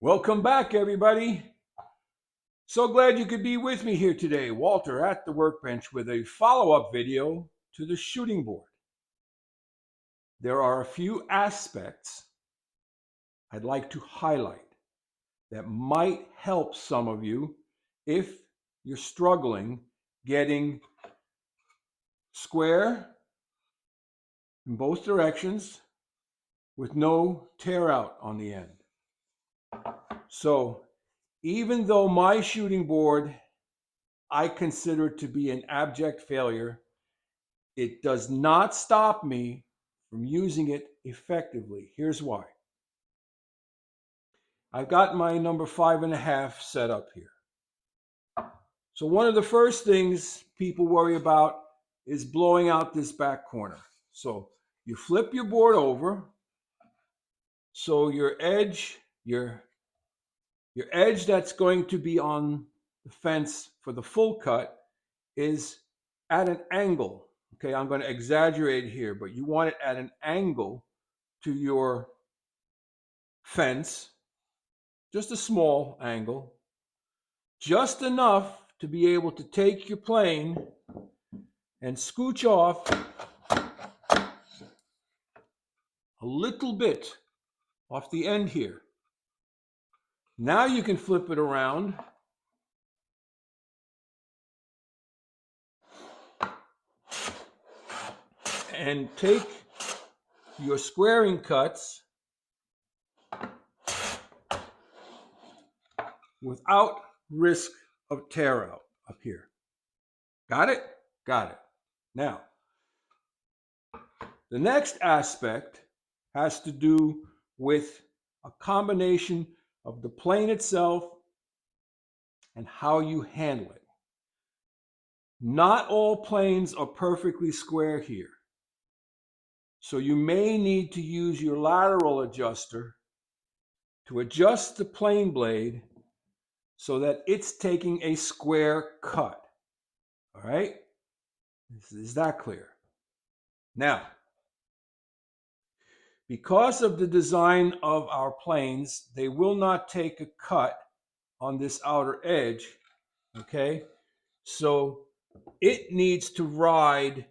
Welcome back, everybody. So glad you could be with me here today. Walter at the workbench with a follow-up video to the shooting board. There are a few aspects I'd like to highlight that might help some of you if you're struggling getting square in both directions with no tear out on the end. So even though my shooting board I consider to be an abject failure, it does not stop me from using it effectively. Here's why. I've got my number 5.5 set up here. So one of the first things people worry about is blowing out this back corner. So you flip your board over, so your edge that's going to be on the fence for the full cut is at an angle. Okay, I'm going to exaggerate here, but you want it at an angle to your fence, just a small angle, just enough to be able to take your plane and scooch off a little bit off the end here. Now you can flip it around and take your squaring cuts without risk of tear out up here. Got it? Got it. Now, the next aspect has to do with a combination of the plane itself and how you handle it. Not all planes are perfectly square here. So you may need to use your lateral adjuster to adjust the plane blade so that it's taking a square cut. All right? Is that clear? Now, because of the design of our planes, they will not take a cut on this outer edge, okay? So it needs to ride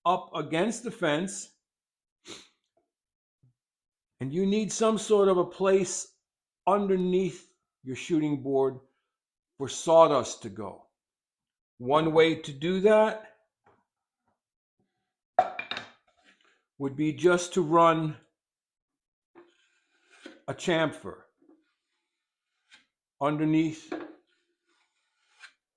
up against the fence, and you need some sort of a place underneath your shooting board for sawdust to go. One way to do that would be just to run a chamfer underneath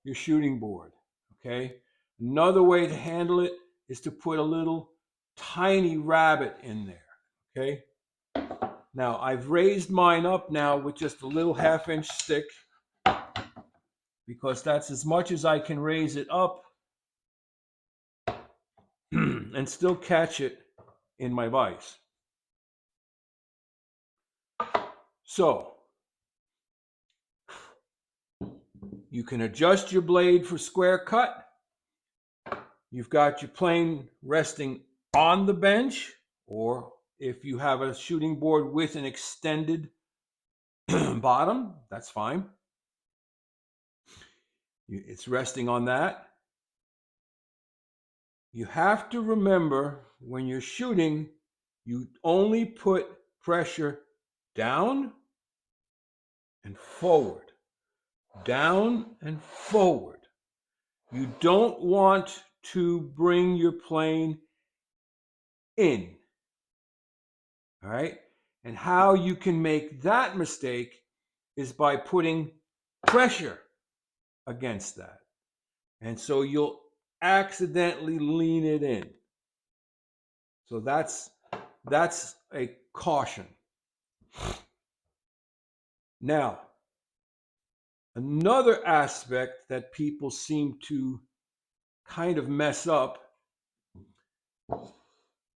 your shooting board, okay? Another way to handle it is to put a little tiny rabbet in there, okay? Now, I've raised mine up now with just a little 1/2-inch stick because that's as much as I can raise it up and still catch it in my vise. So, you can adjust your blade for square cut. You've got your plane resting on the bench, or if you have a shooting board with an extended bottom, that's fine. It's resting on that. You have to remember when you're shooting, you only put pressure down and forward, down and forward. You don't want to bring your plane in. All right? And how you can make that mistake is by putting pressure against that. And so you'll accidentally lean it in. So that's a caution. Now, another aspect that people seem to kind of mess up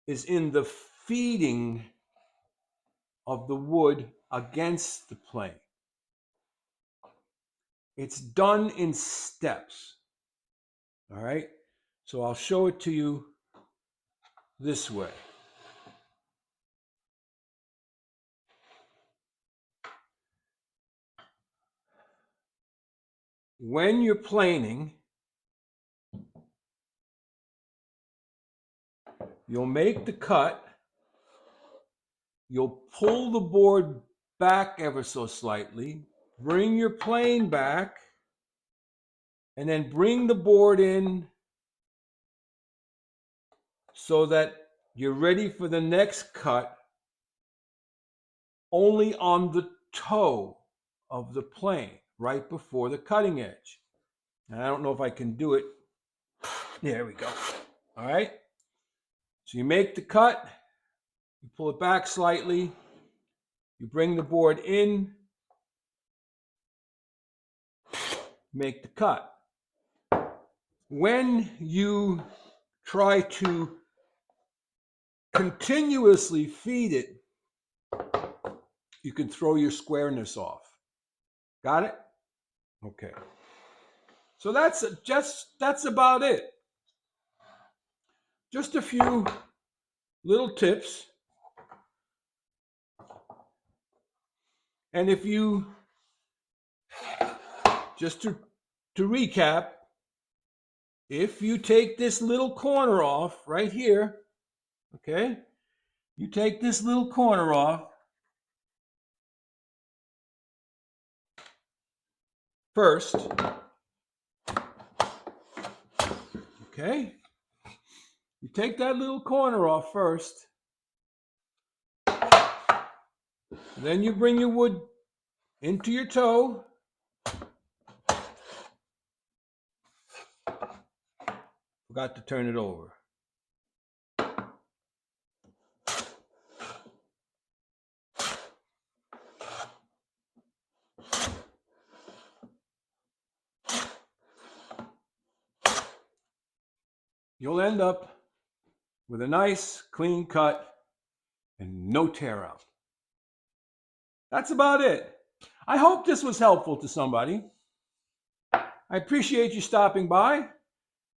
is in the feeding of the wood against the plane. It's done in steps. All right? So I'll show it to you this way. when you're planing, you'll make the cut, you'll pull the board back ever so slightly, bring your plane back, and then bring the board in so that you're ready for the next cut only on the toe of the plane, right before the cutting edge. And I don't know if I can do it. There we go. All right. So you make the cut, you pull it back slightly, you bring the board in, make the cut. When you try to continuously feed it, you can throw your squareness off. Got it? Okay. So that's about it. Just a few little tips. And if you, just to recap, if you take this little corner off right here, okay, you take this little corner off first, okay, you take that little corner off first, then you bring your wood into your toe, forgot to turn it over. You'll end up with a nice clean cut and no tear out. That's about it. I hope this was helpful to somebody. I appreciate you stopping by.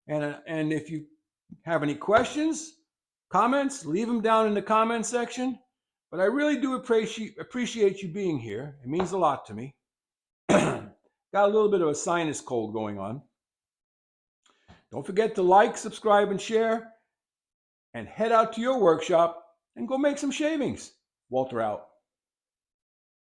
And if you have any questions, comments, leave them down in the comment section. But I really do appreciate you being here. It means a lot to me. Got a little bit of a sinus cold going on. Don't forget to like, subscribe, and share. And head out to your workshop and go make some shavings. Walter out.